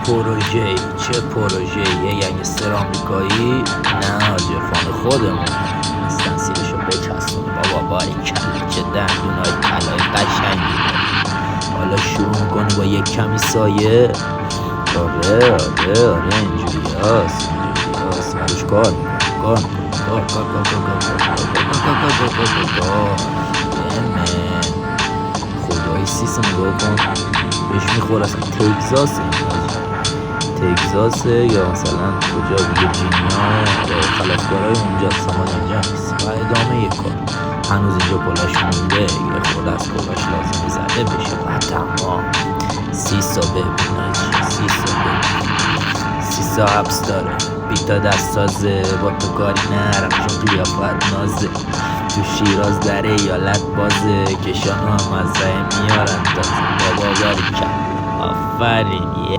چه پروژه‌ای یه گنگستر آمریکایی؟ نه حاجی، فان خودمون استنسیلشو بچسبون. بابا باریکلا چه دندونای طلایی قشنگی داری. حالا شروع کنی با یک کمی سایه. آره اینجوریاست روش کار خدایی سیس نگاه کن بهش میخور. اصلا تگزاسه یا مثلا کجا بگه جینیا خلافکارهای اونجا سامان اینجا نیست. و ادامه یک کار هنوز اینجا پلاش مونده، یه خود از پلاش لازمه زده بشه و تمام. سیسا ببین سیسا حبس داره، بیتا دستازه، با تو کاری نرم چون قیافت نازه. تو شیراز در ایالت بازه، کشانو هم از راه میارن تازه. بابا باریکلا آفرین.